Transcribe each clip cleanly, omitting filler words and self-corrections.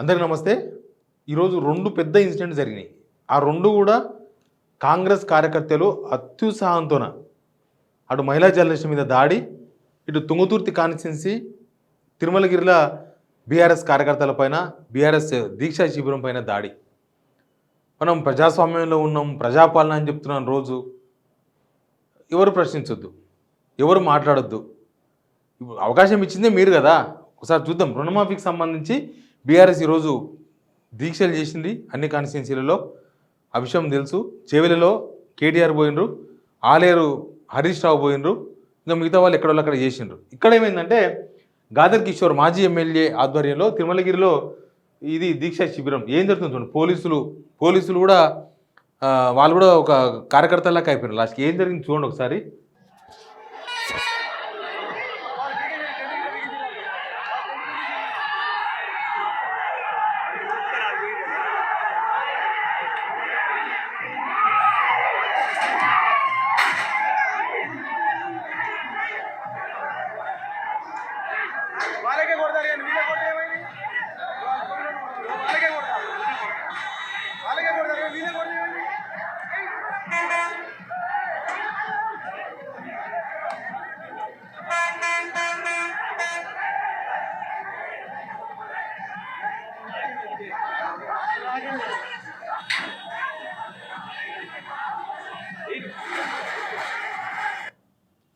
అందరికీ నమస్తే. ఈరోజు 2 పెద్ద ఇన్సిడెంట్స్ జరిగినాయి. ఆ 2 కూడా కాంగ్రెస్ కార్యకర్తలు అత్యుత్సాహంతోన అటు మహిళా జర్నలిస్ట్ మీద దాడి, ఇటు తుంగతుర్తి కాన్స్టిట్యున్సీ తిరుమలగిరిల బీఆర్ఎస్ కార్యకర్తల పైన, బీఆర్ఎస్ దీక్షా శిబిరం పైన దాడి. మనం ప్రజాస్వామ్యంలో ఉన్నాం, ప్రజాపాలన అని చెప్తున్నాం. రోజు ఎవరు ప్రశ్నించొద్దు, ఎవరు మాట్లాడొద్దు. ఇప్పుడు అవకాశం ఇచ్చిందే మీరు కదా. ఒకసారి చూద్దాం. రుణమాఫీకి సంబంధించి బీఆర్ఎస్ ఈరోజు దీక్షలు చేసింది అన్ని కాన్స్టిట్యున్సీలలో. ఆ విషయం తెలుసు. చేవెలలో కేటీఆర్ పోయినరు, ఆలేరు హరీష్ రావు పోయినరు, ఇంకా మిగతా వాళ్ళు ఎక్కడ అక్కడ చేసిండ్రు. ఇక్కడ ఏమైందంటే గాదర్ కిషోర్ మాజీ ఎమ్మెల్యే ఆధ్వర్యంలో తిరుమలగిరిలో ఇది దీక్షా శిబిరం. ఏం జరుగుతుంది చూడండి. పోలీసులు కూడా వాళ్ళు కూడా ఒక కార్యకర్తలాగా అయిపోయినారు. లాస్ట్కి ఏం జరిగింది చూడండి ఒకసారి.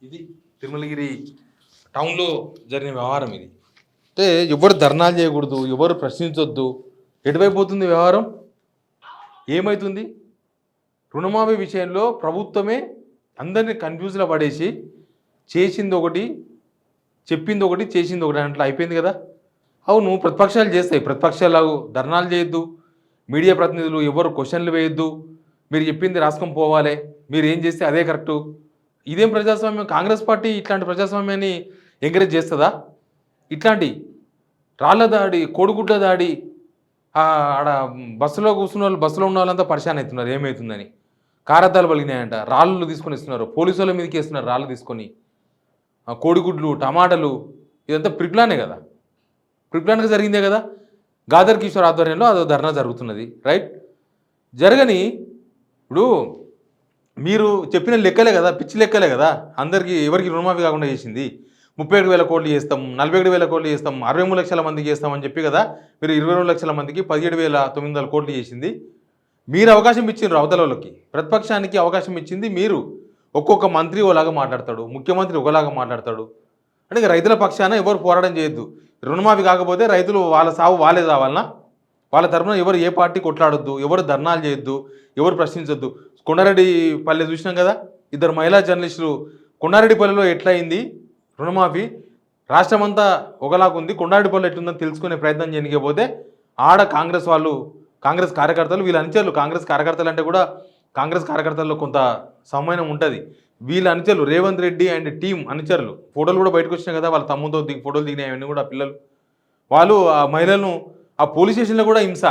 ఇది తిరుమలగిరి టౌన్లో జరిగిన వ్యవహారం. ఇది అంటే ఎవరు ధర్నాలు చేయకూడదు, ఎవరు ప్రశ్నించొద్దు. ఎటువైపు పోతుంది వ్యవహారం? ఏమవుతుంది? రుణమాఫీ విషయంలో ప్రభుత్వమే అందరినీ కన్ఫ్యూజ్లో పడేసి చేసింది ఒకటి, చెప్పింది ఒకటి, చేసింది ఒకటి అట్లా అయిపోయింది కదా. అవును, ప్రతిపక్షాలు చేస్తాయి. ప్రతిపక్షాలు ధర్నాలు చేయొద్దు, మీడియా ప్రతినిధులు ఎవరు క్వశ్చన్లు వేయొద్దు, మీరు చెప్పింది రాసుకొని పోవాలి, మీరు ఏం చేస్తే అదే కరెక్టు. ఇదేం ప్రజాస్వామ్యం? కాంగ్రెస్ పార్టీ ఇట్లాంటి ప్రజాస్వామ్యాన్ని ఎంకరేజ్ చేస్తుందా? ఇట్లాంటి రాళ్ల దాడి, కోడిగుడ్ల దాడి, ఆడ బస్సులో కూర్చున్న వాళ్ళు, బస్సులో ఉన్న వాళ్ళంతా పరిశాన్ అవుతున్నారు ఏమవుతుందని. కారద్దాలు పలిగినాయంట, రాళ్ళు తీసుకొని ఇస్తున్నారు, పోలీసు వాళ్ళ మీదకి వేస్తున్నారు రాళ్ళు తీసుకొని. కోడిగుడ్లు, టమాటాలు, ఇదంతా ప్రిప్లానే కదా, ప్రిప్లాన్గా జరిగిందే కదా. గాదర్ కిషోర్ ఆధ్వర్యంలో అదో ధర్నా జరుగుతున్నది. రైట్, జరగని ఇప్పుడు మీరు చెప్పిన లెక్కలే కదా, పిచ్చి లెక్కలే కదా. అందరికీ ఎవరికి రుణమాఫీ కాకుండా చేసింది. 37,000 కోట్లు చేస్తాం, 47,000 కోట్లు చేస్తాం, 63 లక్షల మందికి చేస్తామని చెప్పి కదా మీరు 22 లక్షల మందికి 17,900 కోట్లు చేసింది. మీరు అవకాశం ఇచ్చిండ్రు అవతల వాళ్ళకి, ప్రతిపక్షానికి అవకాశం ఇచ్చింది మీరు. ఒక్కొక్క మంత్రి ఒకలాగా మాట్లాడతాడు, ముఖ్యమంత్రి ఒకలాగా మాట్లాడతాడు. అంటే రైతుల పక్షాన ఎవరు పోరాటం చేయొద్దు. రుణమాఫీ కాకపోతే రైతులు వాళ్ళ సావు వాళ్ళే కావాలన్నా, వాళ్ళ తరఫున ఎవరు ఏ పార్టీ కొట్లాడొద్దు, ఎవరు ధర్నాలు చేయొద్దు, ఎవరు ప్రశ్నించొద్దు. కొండారెడ్డి పల్లె చూసినాం కదా, 2 మహిళా జర్నలిస్టులు. కొండారెడ్డి పల్లెలో ఎట్లయింది రుణమాఫీ, రాష్ట్రమంతా ఒకలాగుంది, కొండారెడ్డిపల్లి ఎట్లుందని తెలుసుకునే ప్రయత్నం చేయకపోతే ఆడ కాంగ్రెస్ వాళ్ళు, కాంగ్రెస్ కార్యకర్తలు, వీళ్ళ అనుచరులు, కాంగ్రెస్ కార్యకర్తలు అంటే కూడా కాంగ్రెస్ కార్యకర్తల్లో కొంత సమయం ఉంటుంది. వీళ్ళ అనుచరులు, రేవంత్ రెడ్డి అండ్ టీం అనుచరులు, ఫోటోలు కూడా బయటకు వచ్చినాయి కదా, వాళ్ళ తమ్ముతో ఫోటోలు దిగినాయి అవన్నీ కూడా పిల్లలు. వాళ్ళు ఆ మహిళలను ఆ పోలీస్ స్టేషన్లో కూడా హింస.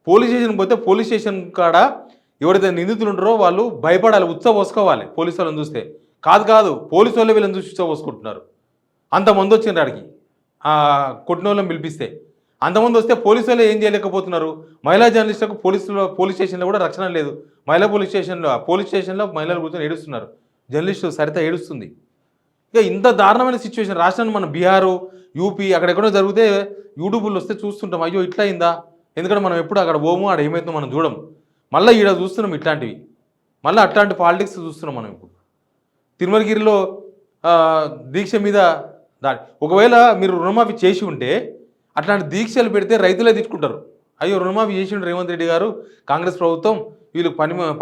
పోలీస్ స్టేషన్కి పోతే పోలీస్ స్టేషన్ కాడ ఎవరైతే నిందితులు ఉంటారో వాళ్ళు భయపడాలి, పోసుకోవాలి పోలీసు వాళ్ళని చూస్తే. కాదు, పోలీసు వాళ్ళు వీళ్ళని చూసి పోసుకుంటున్నారు. అంతమంది వచ్చిండ్రు ఆడికి, కొట్టిన వాళ్ళని పిలిపిస్తే. అంతమంది వస్తే పోలీసు వాళ్ళు ఏం చేయలేకపోతున్నారు. మహిళా జర్నలిస్టులకు పోలీస్ స్టేషన్లో కూడా రక్షణ లేదు. మహిళా పోలీస్ స్టేషన్లో మహిళలు కూర్చొని ఏడుస్తున్నారు. జర్నలిస్టు సరిత ఏడుస్తుంది. ఇక ఇంత దారుణమైన సిచ్యువేషన్ రాష్ట్రాన్ని మన బీహారు, యూపీ అక్కడెక్కడో జరిగితే యూట్యూబ్లో వస్తే చూస్తుంటాం, అయ్యో ఇట్లా అయిందా. ఎందుకంటే మనం ఎప్పుడు అక్కడ పోము, ఆడ ఏమవుతుందో మనం చూడం. మళ్ళీ ఈడ చూస్తున్నాం ఇట్లాంటివి, మళ్ళీ అట్లాంటి పాలిటిక్స్ చూస్తున్నాం మనం ఇప్పుడు. తిరుమలగిరిలో దీక్ష మీద దాడి. ఒకవేళ మీరు రుణమాఫీ చేసి ఉంటే అట్లాంటి దీక్షలు పెడితే రైతులే తిట్టుకుంటారు. అయ్యో రుణమాఫీ చేసిండు రేవంత్ రెడ్డి గారు, కాంగ్రెస్ ప్రభుత్వం, వీళ్ళు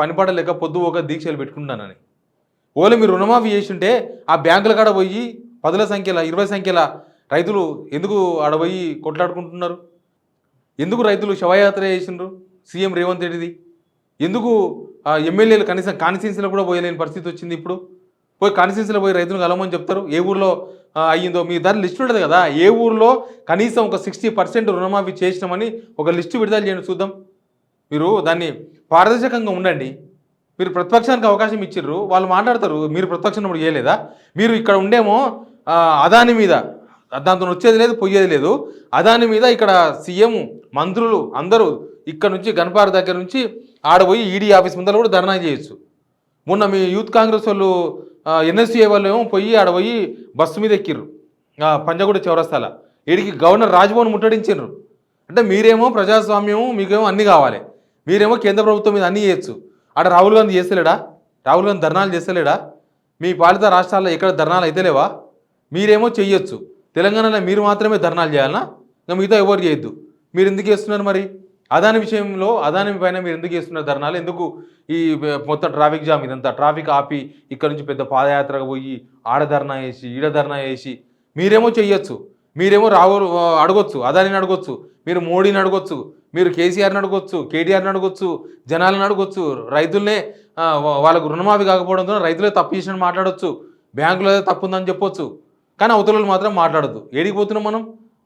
పనిపడలేక పొద్దు ఒక దీక్షలు పెట్టుకుంటానని. ఒకవేళ మీరు రుణమాఫీ చేసి ఉంటే ఆ బ్యాంకుల కాడ పోయి 10ల సంఖ్యల 20 సంఖ్యల రైతులు ఎందుకు ఆడపోయి కొట్లాడుకుంటున్నారు? ఎందుకు రైతులు శవయాత్ర చేసిండ్రు సీఎం రేవంత్ రెడ్డిది? ఎందుకు ఎమ్మెల్యేలు కనీసం కాన్స్టిట్యున్సీలో కూడా పోయలేని పరిస్థితి వచ్చింది? ఇప్పుడు పోయి కాన్స్టిట్యున్సీలో పోయి రైతులు కలవమని చెప్తారు. ఏ ఊర్లో అయ్యిందో మీ దాని లిస్ట్ ఉంటుంది కదా, ఏ ఊర్లో కనీసం ఒక 60% రుణమాఫీ చేసినామని ఒక లిస్టు విడుదల చేయండి చూద్దాం. మీరు దాన్ని పారదర్శకంగా ఉండండి. మీరు ప్రతిపక్షానికి అవకాశం ఇచ్చిర్రు, వాళ్ళు మాట్లాడతారు. మీరు ప్రతిపక్షం ఇప్పుడు చేయలేదా? మీరు ఇక్కడ ఉండేమో అదాని మీద దాంతో వచ్చేది లేదు పోయేది లేదు. అదాని మీద ఇక్కడ సీఎం మంత్రులు అందరూ ఇక్కడ నుంచి గన్పార్ దగ్గర నుంచి ఆడపోయి ఈడీ ఆఫీస్ ముందర కూడా ధర్నా చేయొచ్చు. మొన్న మీ యూత్ కాంగ్రెస్ వాళ్ళు ఎన్ఎస్సీఏ వాళ్ళు ఏమో పోయి ఆడపోయి బస్సు మీద ఎక్కిర్రు పంజాగుట్ట చౌరస్తాల. వీడికి గవర్నర్ రాజ్భవన్ ముట్టడించారు. అంటే మీరేమో ప్రజాస్వామ్యము మీకేమో అన్నీ కావాలి, మీరేమో కేంద్ర ప్రభుత్వం మీద అన్నీ చేయొచ్చు. ఆడ రాహుల్ గాంధీ చేస్తలేడా? రాహుల్ గాంధీ ధర్నాలు చేస్తలేడా? మీ పాలిత రాష్ట్రాల్లో ఎక్కడ ధర్నాలు అయితే లేవా? మీరేమో చెయ్యొచ్చు. తెలంగాణలో మీరు మాత్రమే ధర్నాలు చేయాలన్నా? ఇంకా మిగతా ఎవరు చేయొద్దు. మీరు ఎందుకు చేస్తున్నారు మరి? అదాని విషయంలో అదాని పైన మీరు ఎందుకు చేస్తున్నారు ధర్నాలు? ఎందుకు ఈ మొత్తం ట్రాఫిక్ జామ్ ఇదంతా ట్రాఫిక్ ఆపి ఇక్కడ నుంచి పెద్ద పాదయాత్రగా పోయి ఆడ ధర్నా వేసి ఈడ ధర్నా వేసి మీరేమో చెయ్యొచ్చు. మీరేమో అడగొచ్చు, అదానిని అడగొచ్చు, మీరు మోడీని అడగొచ్చు, మీరు కేసీఆర్ని అడగొచ్చు, కేటీఆర్ని అడగొచ్చు, జనాలను అడగొచ్చు, రైతులనే వాళ్ళకు రుణమాఫీ కాకపోవడంతో రైతులే తప్పు చేసినట్టు మాట్లాడొచ్చు, బ్యాంకులో తప్పు ఉందని చెప్పొచ్చు. కానీ అవతల మాత్రం మాట్లాడద్దు. ఏడిపోతున్నాం మనం?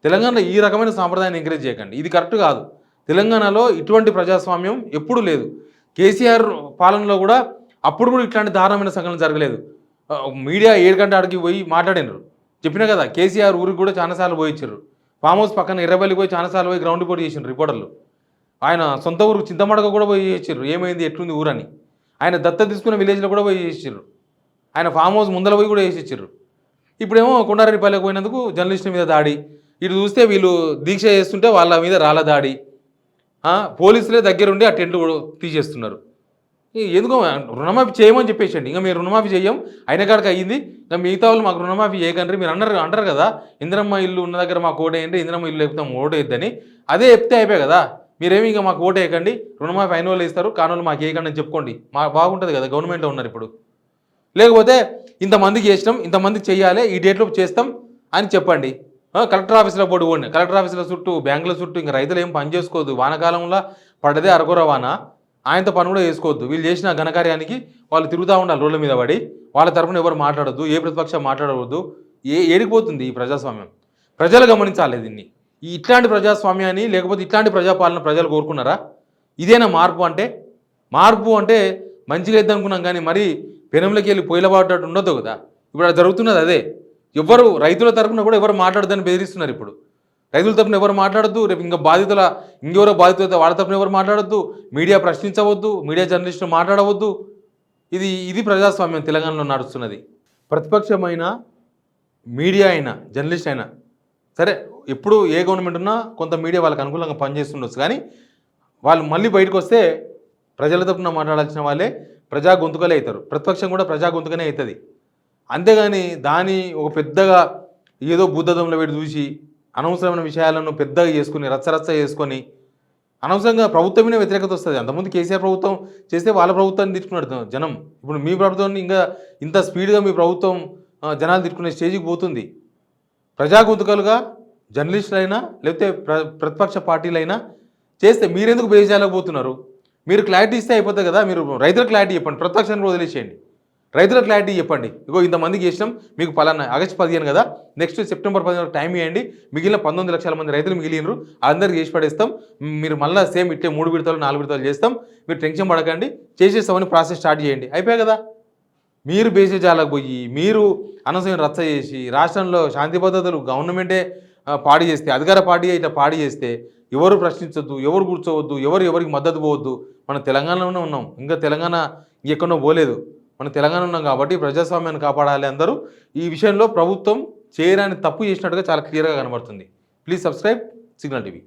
తెలంగాణలో ఈ రకమైన సాంప్రదాయాన్ని ఎంకరేజ్ చేయకండి. ఇది కరెక్ట్ కాదు. తెలంగాణలో ఇటువంటి ప్రజాస్వామ్యం ఎప్పుడూ లేదు. కేసీఆర్ పాలనలో కూడా అప్పుడు కూడా ఇట్లాంటి దారుణమైన సంఘటన జరగలేదు. మీడియా 7 గంటల ఆడికి పోయి మాట్లాడినారు. చెప్పినా కదా, కేసీఆర్ ఊరికి కూడా చాలాసార్లు పోయి ఇచ్చారు. ఫామ్ హౌస్ పక్కన ఎర్రబల్లి పోయి చాలాసార్లు పోయి గ్రౌండ్ రిపోర్ట్ చేసిండ్రు రిపోర్టర్లు. ఆయన సొంత ఊరు చింతమడక కూడా పోయి చేసిర్రు, ఏమైంది ఎట్లుంది ఊరని. ఆయన దత్త తీసుకున్న విలేజ్లో కూడా పోయి చేసిర్రు. ఆయన ఫామ్ హౌస్ ముందర పోయి కూడా వేసి ఇచ్చిర్రు. ఇప్పుడేమో కొండారెడ్డిపల్లెకి పోయినందుకు జర్నలిస్టుల మీద దాడి. ఇటు చూస్తే వీళ్ళు దీక్ష చేస్తుంటే వాళ్ళ మీద రాళ్ళ దాడి. పోలీసులే దగ్గరుండి ఆ టెంట్ తీసేస్తున్నారు. ఎందుకో రుణమాఫీ చేయమని చెప్పేసండి. ఇంకా మీరు రుణమాఫీ చేయం, అయిన కాడికి అయ్యింది, ఇంకా మిగతా వాళ్ళు మాకు రుణమాఫీ చేయకండి మీరు అంటారు కదా. ఇందిరమ్మ ఇల్లు ఉన్న దగ్గర మాకు ఓటేయండి, ఇందిరమ్మ ఇల్లు చెప్తాం ఓటేయద్దని. అదే చెప్తే అయిపోయాయి కదా. మీరేమి ఇంకా మాకు ఓటేయకండి, రుణమాఫీ అయిన వాళ్ళు ఇస్తారు, కాని వాళ్ళు మాకు వేయకండి అని చెప్పుకోండి. బాగుంటుంది కదా, గవర్నమెంట్లో ఉన్నారు ఇప్పుడు. లేకపోతే ఇంతమందికి చేసినాం, ఇంతమందికి చెయ్యాలి, ఈ డేట్లో చేస్తాం అని చెప్పండి. కలెక్టర్ ఆఫీస్లో పోండి, కలెక్టర్ ఆఫీసుల చుట్టూ బ్యాంకుల చుట్టూ ఇంకా రైతులు ఏం పని చేసుకోవద్దు. వానాకాలంలో పడ్డదే అరకొర వాన, ఆయనతో పని కూడా చేసుకోవద్దు. వీళ్ళు చేసిన ఘనకార్యానికి వాళ్ళు తిరుగుతూ ఉండాలి రోడ్ల మీద పడి. వాళ్ళ తరఫున ఎవరు మాట్లాడొద్దు, ఏ ప్రతిపక్షం మాట్లాడవద్దు. ఏడిపోతుంది ఈ ప్రజాస్వామ్యం? ప్రజలు గమనించాలి దీన్ని. ఇట్లాంటి ప్రజాస్వామ్యాన్ని లేకపోతే ఇట్లాంటి ప్రజాపాలన ప్రజలు కోరుకున్నారా? ఇదేనా మార్పు అంటే? మార్పు అంటే మంచిగా ఇద్దాం అనుకున్నాం, కానీ మరి పెనంలోకి వెళ్ళి పొయ్యిలబాటు ఉండొద్దు కదా. ఇప్పుడు అది జరుగుతున్నది అదే. ఎవరు రైతుల తరఫున కూడా ఎవరు మాట్లాడదని బెదిరిస్తున్నారు. ఇప్పుడు రైతుల తరఫున ఎవరు మాట్లాడద్దు, రేపు ఇంకా ఇంకెవరో బాధితులతో వాళ్ళ తరఫున ఎవరు మాట్లాడద్దు, మీడియా ప్రశ్నించవద్దు, మీడియా జర్నలిస్టులు మాట్లాడవద్దు. ఇది ప్రజాస్వామ్యం తెలంగాణలో నడుస్తున్నది. ప్రతిపక్షమైన మీడియా అయినా జర్నలిస్ట్ అయినా సరే, ఎప్పుడు ఏ గవర్నమెంట్ ఉన్నా కొంత మీడియా వాళ్ళకి అనుకూలంగా పనిచేస్తుండొచ్చు, కానీ వాళ్ళు మళ్ళీ బయటకు వస్తే ప్రజల తరఫున మాట్లాడాల్సిన వాళ్ళే ప్రజా గొంతుకలే అవుతారు. ప్రతిపక్షం కూడా ప్రజా గొంతుకనే అవుతుంది. అంతేగాని దాని ఒక పెద్దగా ఏదో బుద్ధదంలో పెట్టి చూసి అనవసరమైన విషయాలను పెద్దగా చేసుకుని రచ్చరచ్చ చేసుకొని అనవసరంగా ప్రభుత్వమే వ్యతిరేకత వస్తుంది. అంతకుముందు కేసీఆర్ ప్రభుత్వం చేస్తే వాళ్ళ ప్రభుత్వాన్ని తిట్టుకున్నాడు జనం. ఇప్పుడు మీ ప్రభుత్వాన్ని ఇంకా ఇంత స్పీడ్గా మీ ప్రభుత్వం జనాలు తిట్టుకునే స్టేజ్కి పోతుంది. ప్రజా గొంతుకలుగా జర్నలిస్టులైనా లేకపోతే ప్రతిపక్ష పార్టీలైనా చేస్తే మీరెందుకు బేజాలకపోతున్నారు? మీరు క్లారిటీ ఇస్తే అయిపోతుంది కదా. మీరు రైతులకు క్లారిటీ చెప్పండి, ప్రతిపక్షాన్ని వదిలేసేయండి. రైతులకు క్లారిటీ చెప్పండి, ఇగో ఇంతమందికి చేసినాం, మీకు పలానా ఆగస్టు 15 కదా, నెక్స్ట్ సెప్టెంబర్ 15 టైం ఇవ్వండి, మిగిలిన 19 లక్షల మంది రైతులు మిగిలినరు, అందరికి చేసి పడేస్తాం, మీరు మళ్ళీ సేమ్ ఇట్లే 3 విడతలు 4 విడతలు చేస్తాం, మీరు టెన్షన్ పడకండి, చేసేస్తామని ప్రాసెస్ స్టార్ట్ చేయండి, అయిపోయాయి కదా. మీరు బేసేజాలకు పోయి మీరు అనవసరమైన రచ్చ చేసి రాష్ట్రంలో శాంతి భద్రతలు గవర్నమెంటే పాడి చేస్తే, అధికార పార్టీ ఇట్లా పాడి చేస్తే ఎవరు ప్రశ్నించొద్దు, ఎవరు కూర్చోవద్దు, ఎవరికి మద్దతు పోవద్దు. మనం తెలంగాణలోనే ఉన్నాం, ఇంకా తెలంగాణ ఎక్కడో పోలేదు. మనం తెలంగాణ ఉన్నాం కాబట్టి ప్రజాస్వామ్యాన్ని కాపాడాలి అందరూ. ఈ విషయంలో ప్రభుత్వం చేయరాని తప్పు చేసినట్టుగా చాలా క్లియర్గా కనబడుతుంది. Please subscribe signal TV.